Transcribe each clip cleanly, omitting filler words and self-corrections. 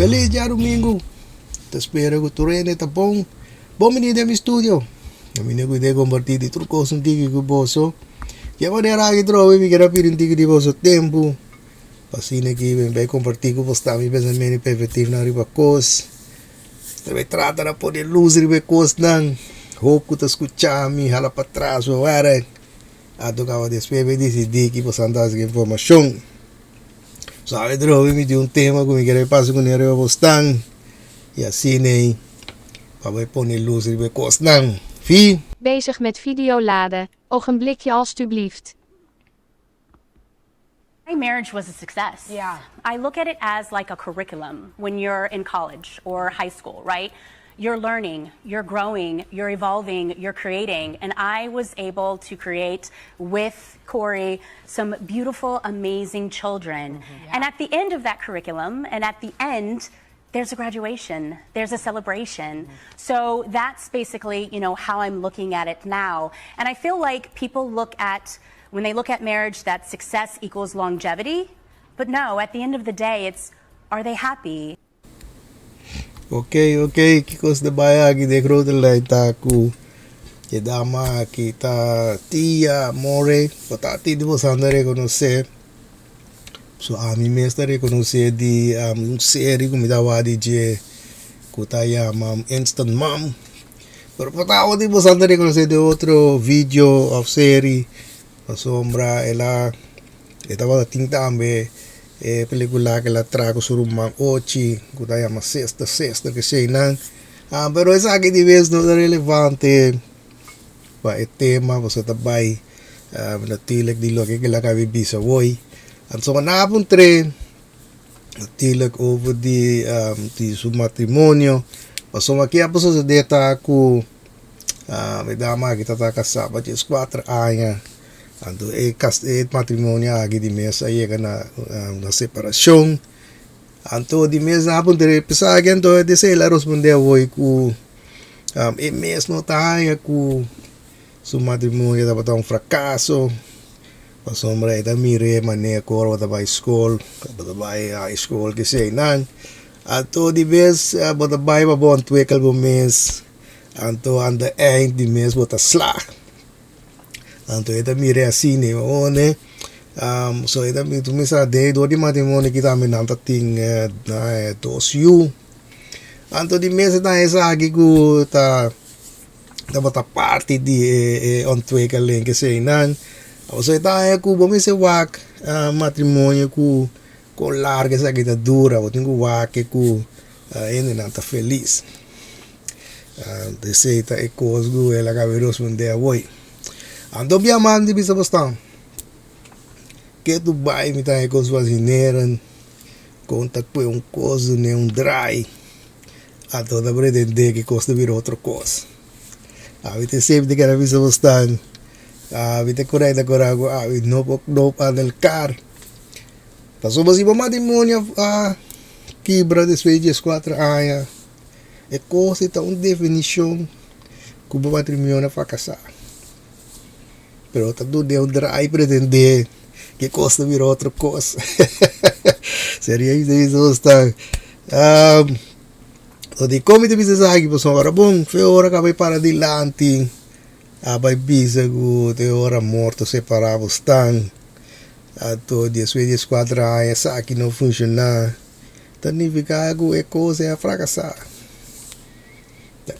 Feliz dia domingo. Te espero que tu rene tá bom. Bom menino de meu estúdio. A minha cuidei compartilhar de trucos um tigre com bolso. Que maneira que trove me quero pedir um tigre de bolso tempo. Assim aqui vai compartilhar com você meu pensamento e perspectiva na riba cos. Vai tratar de poder luz riba cos não. Hope que tu escutar me hala para trás ou era. Ato que eu despejo decidir que você andar com informação. Sabe, trove me de um tema que me quero passar com ele bastante. E assim nem para pôr luz riba cos não. Fie. Bezig met video laden. Ogenblikje alstublieft. My marriage was a success. Yeah. I look at it as like a curriculum when you're in college or high school, right? You're learning, you're growing, you're evolving, you're creating. And I was able to create with Corey some beautiful, amazing children. Yeah. And at the end of that curriculum, and at the end, there's a graduation, there's a celebration. So that's basically, how I'm looking at it now. And I feel like people when they look at marriage, that success equals longevity. But no, at the end of the day, it's, are they happy? Okay. Kikos de bayagi de grote leita ku. Je dama kita tia Mowry. Potati di bosanda reconocer. So a mim mesmo reconocer de série como da wadi je kutaya mam instant mom. Pero potao di bosanda reconocer de outro vídeo of série. A sombra ela estava tintambe película que ela trago sur mam ochi kutaya ma sexta que sei não. Pero essa aqui de vez não é relevante para o tema você também natuurlijk die logica que ela cabe bisa hoy. En zo vanavond train natuurlijk over die matrimonio. Maar zo aqui a pessoa de taku me dama kita tá casada de 4 anos. Ando matrimonio aqui de mesa aí na separação. Anto de mesa a punte pensar que então de sei lá responder hoje ku e mesmo tá aí ku su matrimonio da um fracasso. Sombra ita mire mane ko wata by school bata by high school que sei nan ato di vez bata by ba bon twekel bo mes anto aan de eind di mes bata slag anto ita mire assim one so ita mi tu misa de do di matrimonio kita mi nanta ting na dos you anto di mes ta esa aqui ku ta bata party di on twekel len que sei nan. Você tá aí com bom esse wak matrimônio com larga essa que tá dura, eu tenho wak com ainda não tá feliz. Deseita é coisa que ela acabou de responder hoje. Ando bem amando bisa bastante. Que tu vai me tá aí com suas ineiras, conta com coisa nem dry. A toda pretender que custa vir outra coisa. A gente sempre que era bisa bastante. Vite correct agora no panel car. Passou mas iba matrimonio quebra después de 4 anos. É coisa tá uma definição como matrimonio para casar. Pero tá tudo de dry pretender que costa vir outra coisa. Seria isso está. O de como te bisa aqui pessoal agora bom, foi hora acabei para adiante. Abai bisa ku te ora morto separados tan ato 4 anos aqui não funciona significa que é coisa a fracassar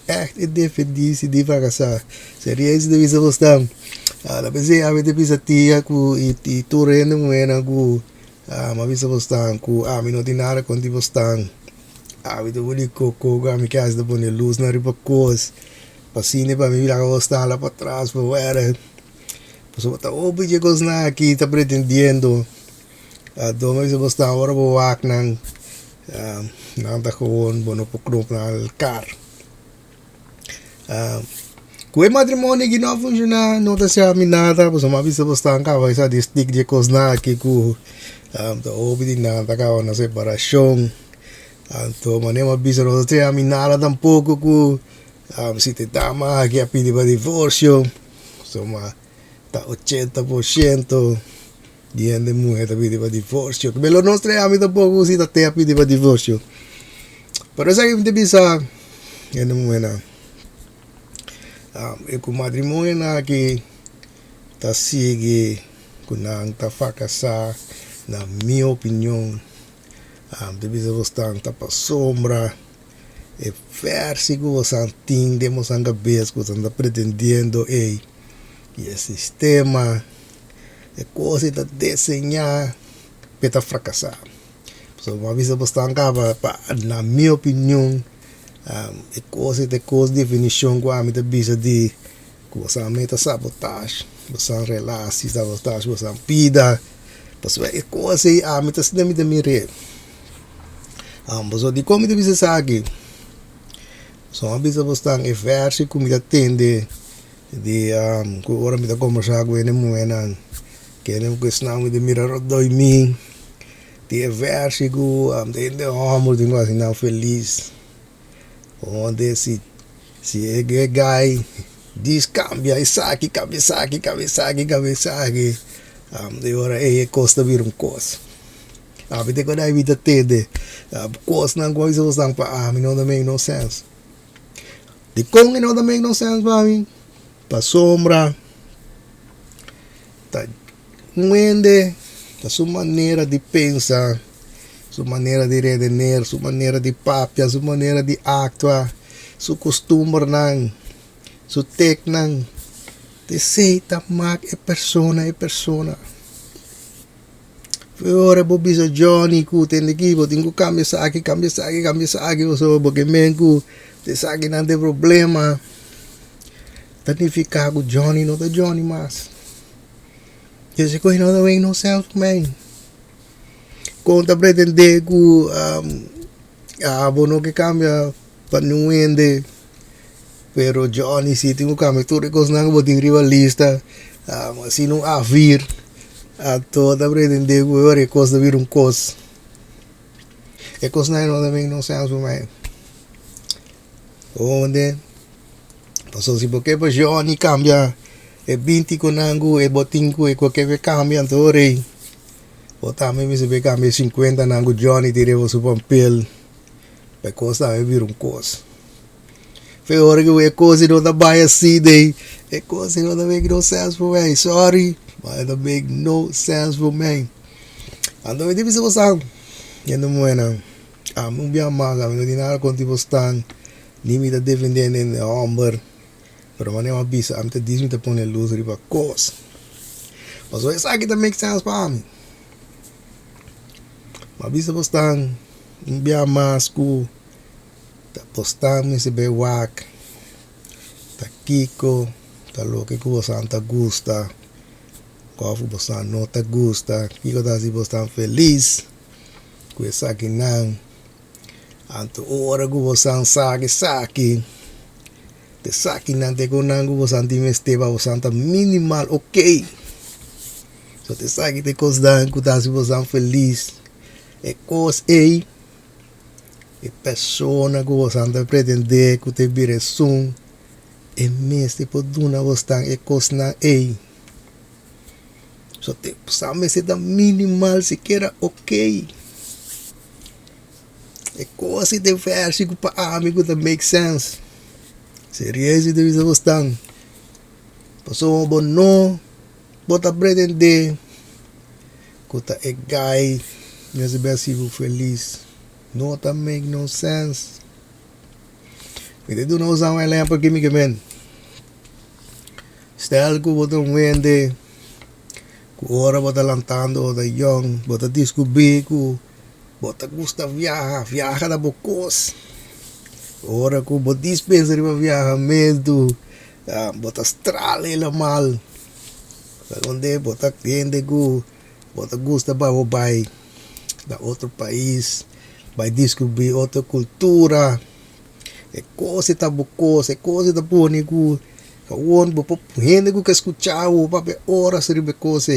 é difícil de fracassar seria isso de bisa bastante la base a vete bisa tia ku e tu rende moena ku ma bisa bastante ku mi não tem nada com ti bastante vete voli coco mi casa de poner luz na riba cos Pasine para mim lá gostar lá para trás para era pessoa tá obje gosna aqui tá pretendendo a doma se você tá agora vou wak nang nang tá com bono pokro na car com matrimonio que não funciona não tá se aminada pessoa mas se você tá cá vai sa stick de gosna aqui com tá obje nada cá na separação então manema bisa não tá se aminada tampouco com si te dama que a pedir para divórcio, soma tá 80% de mulher a pedir para divórcio. Pelo nostro amigo tampoco si te a pedir para divórcio. Pero sa akin bisa yan mo na ku matrimonio na ki ta sige kunang ta Frakaso na minha opinião de bisa bostang ta pa sombra e versigo san ting de mo san cabeça ko san pretendendo e sistema e coisa ta desenhar peta fracassar. So, uma vez bastante na minha opinião, é coisa definição que a minha bisa de que você meta sabotagem, você relação, sabotagem, você pida, você é coisa a minha se deve mirar. Você de como deve ser aqui, só uma bisa bastante é verso que me atende de que ora me dá conversar com ele moena, que ele me questiona me de mirar dois mil. Die versigo de amor de nós não feliz onde se é gay diz cambia isso aqui de hora é costa vir coisa abite quando a vida tende coisa não coisa usam para não também não sense de como não também não sense para mim para sombra tá muende a sua maneira de pensar, sua maneira de redener, sua maneira de papia, sua maneira de actuar, seu costume não, seu técnico não, de seita mag é persona. Ora bobisa Johnny ku tem aqui, vou ter que cambiar aqui, você porque mengo, te sabe não tem problema, tanificar com Johnny não é Johnny mais. Esse coisa não também não serve também. Conta pretender que a bono que cambia para não vender. Pero Johnny se tem que cambiar tudo coisa não vou ter rivalista. Assim não há vir. A toda pretender que agora é coisa vir coisa. É coisa não também não serve também. Onde? Passou se porque para Johnny cambia. E 20 conango e botingo e qualquer cambia antorei. Botar me se be cambia 50 nango Johnny tirevo su papel. Pe costa me vir coisa. Fe ora que é coisa não da baia assim daí. É coisa não da make no sense for me. Sorry, but it make no sense for me. Ando me deve ser você. Yendo moena. Não bem mais, não tem nada com tipo stan. Nem me tá defendendo em amber. Pero maneira bisa, am te diz me te pone luz riba coisa. Mas o essa aqui também make sense para mim. Mas bisa postan, bia masco, tá postan me se be wak, tá kiko, tá louco que você anta gusta, cofu postan não tá gusta, kiko tá se postan feliz, com essa aqui não, anto hora que você saque. Te saki nante konangu bosanti mesteba bosanta minimal ok. So te saki te cos dan kutasi bosan feliz. E cos e persona que bosanta pretender que te vire sun. E meste poduna bostan e cos na e. So te sabe se da minimal sequer ok. E cos te versi pa amigo that make sense. Seriedade de vida bostan. Passou um bom no, bota pretender, cota é gay, nesse berço feliz. Não tá make no sense. Me dedo não usar uma lâmpada que me quemen. Style que bota vende, que hora bota lantando, bota young, bota descobrir, bota gusta viaja da bocos. Ora que bota dispensa de viajar medo, bota estrala ele mal. Onde bota cliente que bota gusta para o pai da outro país, vai descobrir outra cultura. É coisa tá bocos, é coisa tá bonico. Kawan bopo gente que escutar o papel ora seribe coisa.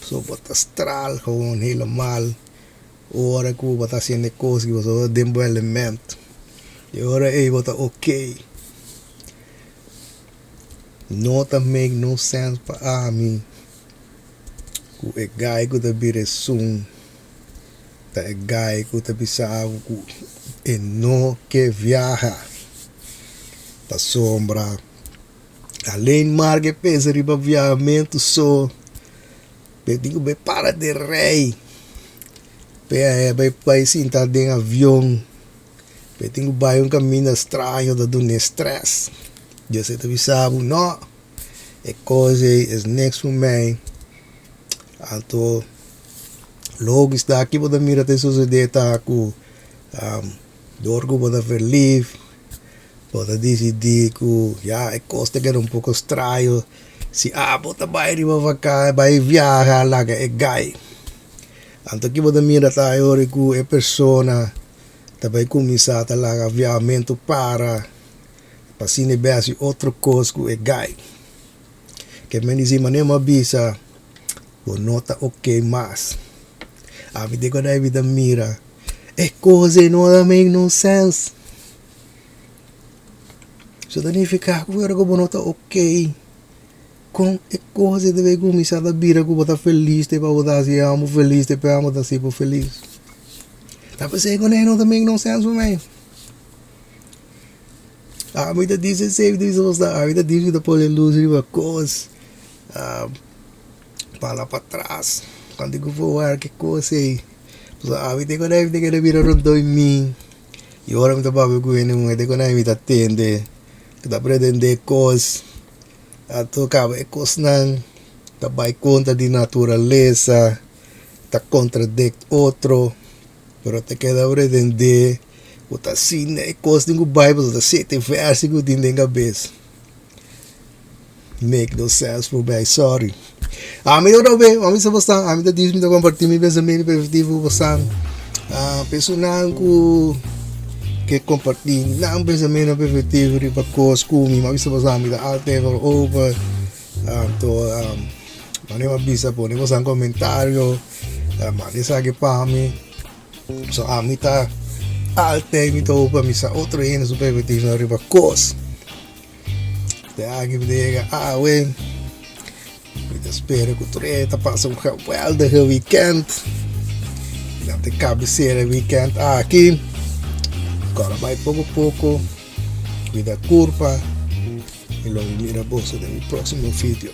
So bota estrala kawan ele mal. Ora que bota sendo coisa que você dembo elemento. E ora aí bota ok. Not make no sense para mim. Ku é guy que tá bire sum. Tá é guy que tá bisavo ku e no que viaja para sombra. Além mar que pensa riba viajamento só, eu digo bem para de rei, bem país tá em avião, eu tenho vai caminho estranho da do estresse, já sei que sabe não, é coisa é next for me, então logo está aqui para mirar te suceder tá com dorgo para feliz. Pode decidir que já é costa que era pouco estranho. Se bota vai riba vaca, vai viajar lá que é gai. Então aqui pode mirar tá agora que é persona também começar a lá aviamento para se negar outro coisa que é gai. Que me diz maneira avisa por nota ok mais. A vida que a vida mira é coisa não make no sense. So daí ficar com o que nota ok. Com é coisa deve começar a vir que botar feliz, te para botar assim, amo feliz, te para botar assim por feliz. Tá pensando que não também não sense for me. A vida diz sempre diz a vida diz da pole luz riba coisa. Para lá para trás. Quando eu vou ver que coisa aí. A vida que deve vir rondo em mim. E agora me tá para com ele, não é que não me tá atende. Que tá pretendendo coisas. Ato acaba é coisa não. Tá vai contra de natureza. Tá contradict outro. Pero te queda pretender. Puta assim, é coisa do Bible, tá sete versículos de na cabeça. Make no sense for me, sorry. Me não bem, me se você, me tá diz me tá compartilhando meu pensamento positivo você. Personal que compartilha não pensamento positivo de para coisa como me se você me dá até over. Mane avisa por você um comentário. Mane sabe para mim. So me tá até me tô para me sa outro ainda super positivo na riba coisa. Aqui me diga, ué, eu espero que o treta passe well de weekend. Não tem cabeceira weekend aqui. Agora vai pouco a pouco, vida curva. E logo mira a bolsa do próximo vídeo.